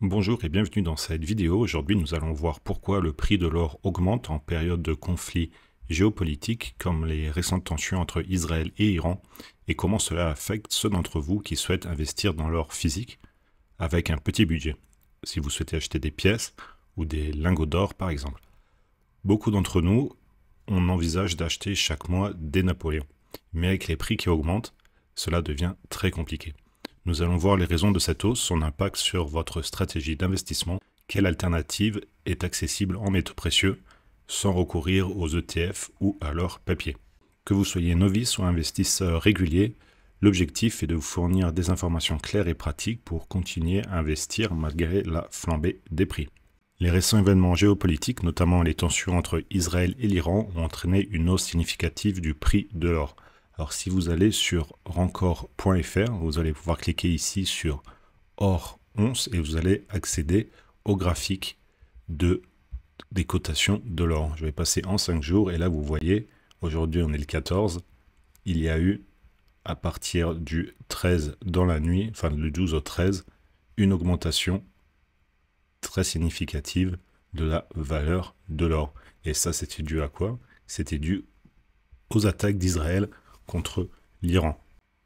Bonjour et bienvenue dans cette vidéo. Aujourd'hui, nous allons voir pourquoi le prix de l'or augmente en période de conflits géopolitiques comme les récentes tensions entre Israël et Iran et comment cela affecte ceux d'entre vous qui souhaitent investir dans l'or physique avec un petit budget, si vous souhaitez acheter des pièces ou des lingots d'or par exemple. Beaucoup d'entre nous, on envisage d'acheter chaque mois des Napoléons, mais avec les prix qui augmentent, cela devient très compliqué. Nous allons voir les raisons de cette hausse, son impact sur votre stratégie d'investissement, quelle alternative est accessible en métaux précieux sans recourir aux ETF ou à l'or papier. Que vous soyez novice ou investisseur régulier, l'objectif est de vous fournir des informations claires et pratiques pour continuer à investir malgré la flambée des prix. Les récents événements géopolitiques, notamment les tensions entre Israël et l'Iran, ont entraîné une hausse significative du prix de l'or. Alors si vous allez sur rancor.fr, vous allez pouvoir cliquer ici sur or once et vous allez accéder au graphique des cotations de l'or. Je vais passer en 5 jours et là vous voyez, aujourd'hui on est le 14, il y a eu à partir du 13 dans la nuit, enfin du 12 au 13, une augmentation très significative de la valeur de l'or. Et ça c'était dû à quoi? C'était dû aux attaques d'Israël contre l'Iran.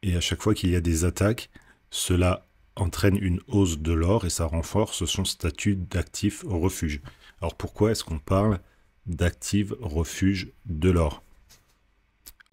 Et à chaque fois qu'il y a des attaques, cela entraîne une hausse de l'or et ça renforce son statut d'actif refuge. Alors pourquoi est-ce qu'on parle d'actif refuge de l'or?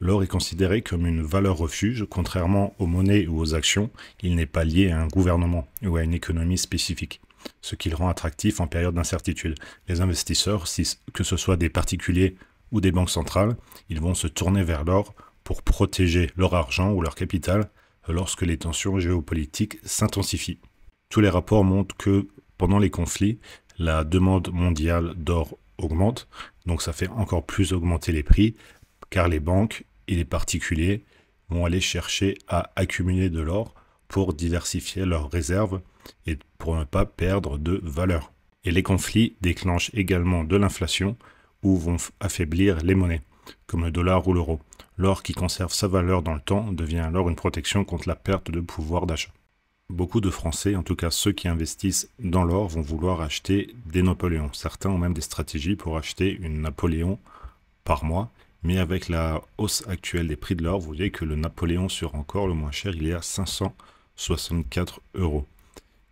L'or est considéré comme une valeur refuge, contrairement aux monnaies ou aux actions, il n'est pas lié à un gouvernement ou à une économie spécifique, ce qui le rend attractif en période d'incertitude. Les investisseurs, que ce soit des particuliers ou des banques centrales, ils vont se tourner vers l'or pour protéger leur argent ou leur capital lorsque les tensions géopolitiques s'intensifient. Tous les rapports montrent que pendant les conflits, la demande mondiale d'or augmente, donc ça fait encore plus augmenter les prix, car les banques et les particuliers vont aller chercher à accumuler de l'or pour diversifier leurs réserves et pour ne pas perdre de valeur. Et les conflits déclenchent également de l'inflation ou vont affaiblir les monnaies, comme le dollar ou l'euro. L'or qui conserve sa valeur dans le temps devient alors une protection contre la perte de pouvoir d'achat. Beaucoup de Français, en tout cas ceux qui investissent dans l'or, vont vouloir acheter des Napoléons. Certains ont même des stratégies pour acheter une Napoléon par mois, mais avec la hausse actuelle des prix de l'or, vous voyez que le Napoléon sur encore le moins cher, il est à 564 €.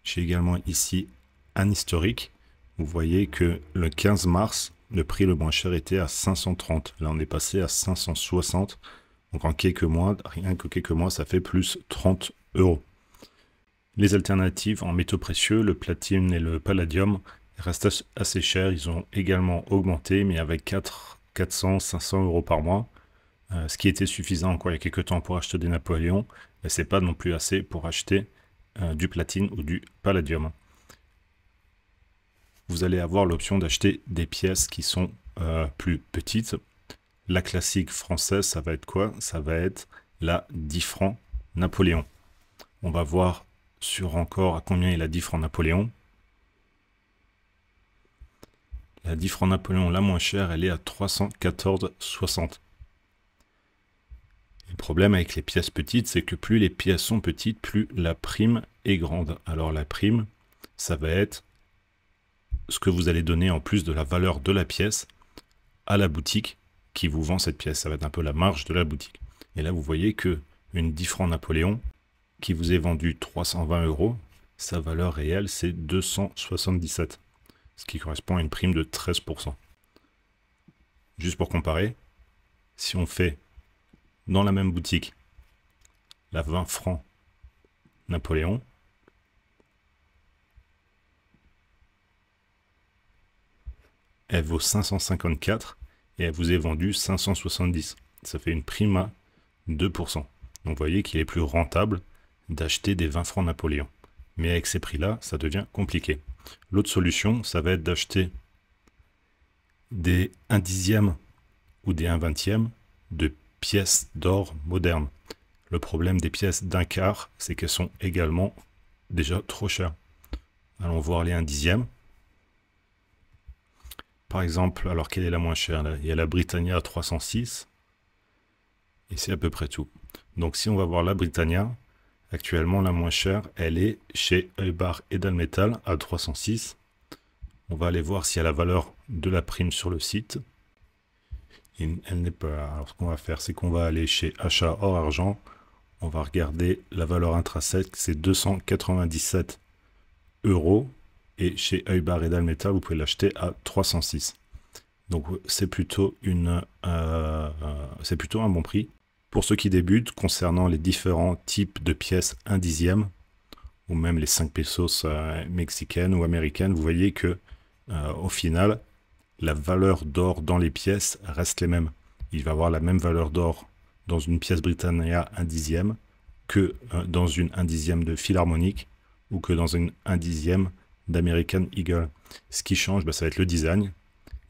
J'ai également ici un historique. Vous voyez que le 15 mars, le prix le moins cher était à 530. Là, on est passé à 560. Donc, en quelques mois, rien que quelques mois, ça fait plus 30 €. Les alternatives en métaux précieux, le platine et le palladium, restent assez chers. Ils ont également augmenté, mais avec 400, 500 € par mois, ce qui était suffisant encore il y a quelques temps pour acheter des Napoléons, mais ce n'est pas non plus assez pour acheter du platine ou du palladium. Vous allez avoir l'option d'acheter des pièces qui sont plus petites. La classique française, ça va être quoi? Ça va être la 10 francs Napoléon. On va voir sur encore à combien est la 10 francs Napoléon. La 10 francs Napoléon, la moins chère, elle est à 314,60. Le problème avec les pièces petites, c'est que plus les pièces sont petites, plus la prime est grande. Alors la prime, ça va être ce que vous allez donner en plus de la valeur de la pièce à la boutique qui vous vend cette pièce. Ça va être un peu la marge de la boutique. Et là, vous voyez que une 10 francs Napoléon qui vous est vendue 320 €, sa valeur réelle, c'est 277, ce qui correspond à une prime de 13%. Juste pour comparer, si on fait dans la même boutique la 20 francs Napoléon, elle vaut 554 et elle vous est vendue 570. Ça fait une prime à 2%. Donc vous voyez qu'il est plus rentable d'acheter des 20 francs Napoléon. Mais avec ces prix-là, ça devient compliqué. L'autre solution, ça va être d'acheter des 1/10 ou des 1/20 de pièces d'or modernes. Le problème des pièces d'un quart, c'est qu'elles sont également déjà trop chères. Allons voir les 1/10. Par exemple, alors quelle est la moins chère là? Il y a la Britannia à 306. Et c'est à peu près tout. Donc si on va voir la Britannia, Actuellement, la moins chère, elle est chez Heubar Edelmetall à 306. On va aller voir s'il y a la valeur de la prime sur le site. Elle n'est pas. Alors, ce qu'on va faire, c'est qu'on va aller chez Achat hors argent. On va regarder la valeur intrinsèque, c'est 297 euros. Et chez Heubar Edelmetall, vous pouvez l'acheter à 306. Donc, c'est plutôt un bon prix. Pour ceux qui débutent, concernant les différents types de pièces 1 dixième, ou même les 5 pesos mexicaines ou américaines, vous voyez que au final, la valeur d'or dans les pièces reste les mêmes. Il va avoir la même valeur d'or dans une pièce Britannia 1 dixième que dans une 1 dixième de Philharmonic ou que dans une 1 dixième d'American Eagle. Ce qui change, ça va être le design,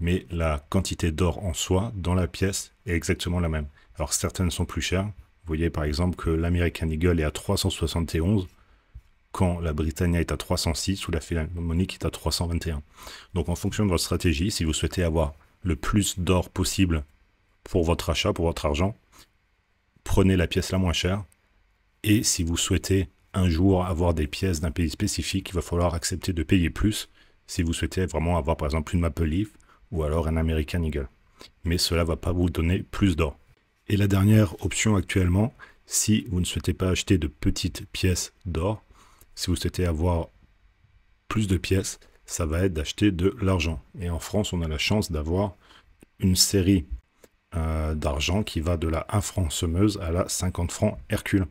mais la quantité d'or en soi dans la pièce est exactement la même. Alors certaines sont plus chères. Vous voyez par exemple que l'American Eagle est à 371 quand la Britannia est à 306 ou la Philharmonic est à 321. Donc en fonction de votre stratégie, si vous souhaitez avoir le plus d'or possible pour votre achat, pour votre argent, prenez la pièce la moins chère. Et si vous souhaitez un jour avoir des pièces d'un pays spécifique, il va falloir accepter de payer plus si vous souhaitez vraiment avoir par exemple une Maple Leaf ou alors un American Eagle. Mais cela ne va pas vous donner plus d'or. Et la dernière option actuellement, si vous ne souhaitez pas acheter de petites pièces d'or, si vous souhaitez avoir plus de pièces, ça va être d'acheter de l'argent. Et en France, on a la chance d'avoir une série d'argent qui va de la 1 franc semeuse à la 50 francs Hercule.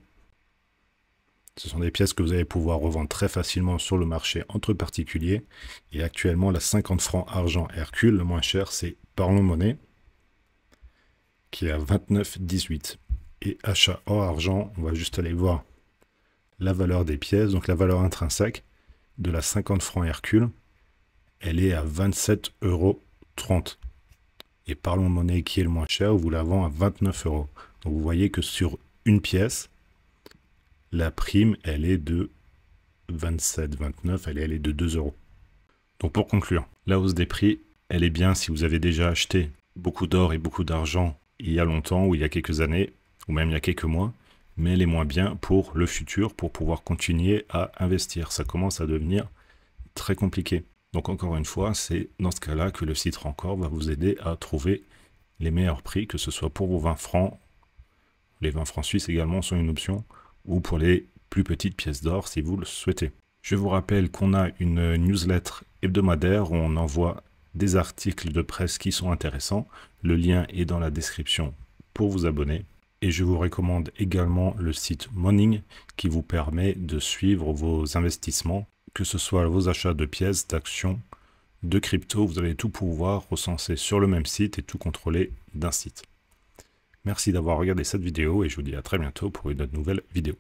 Ce sont des pièces que vous allez pouvoir revendre très facilement sur le marché entre particuliers. Et actuellement, la 50 francs argent Hercule, le moins cher, c'est Parlons Monnaie, qui est à 29,18. Et achat hors argent, on va juste aller voir la valeur des pièces. Donc la valeur intrinsèque de la 50 francs Hercule, elle est à 27,30 euros. Et Parlons Monnaie, qui est le moins cher, vous la vend à 29 euros. Donc vous voyez que sur une pièce, la prime, elle est de 27,29, elle est de 2 euros. Donc pour conclure, la hausse des prix, elle est bien si vous avez déjà acheté beaucoup d'or et beaucoup d'argent il y a longtemps ou il y a quelques années, ou même il y a quelques mois, mais elle est moins bien pour le futur, pour pouvoir continuer à investir. Ça commence à devenir très compliqué. Donc encore une fois, c'est dans ce cas-là que le site Rancor va vous aider à trouver les meilleurs prix, que ce soit pour vos 20 francs, les 20 francs suisses également sont une option, ou pour les plus petites pièces d'or si vous le souhaitez. Je vous rappelle qu'on a une newsletter hebdomadaire où on envoie des articles de presse qui sont intéressants. Le lien est dans la description pour vous abonner. Et je vous recommande également le site Moning qui vous permet de suivre vos investissements, que ce soit vos achats de pièces, d'actions, de crypto. Vous allez tout pouvoir recenser sur le même site et tout contrôler d'un site. Merci d'avoir regardé cette vidéo et je vous dis à très bientôt pour une nouvelle vidéo.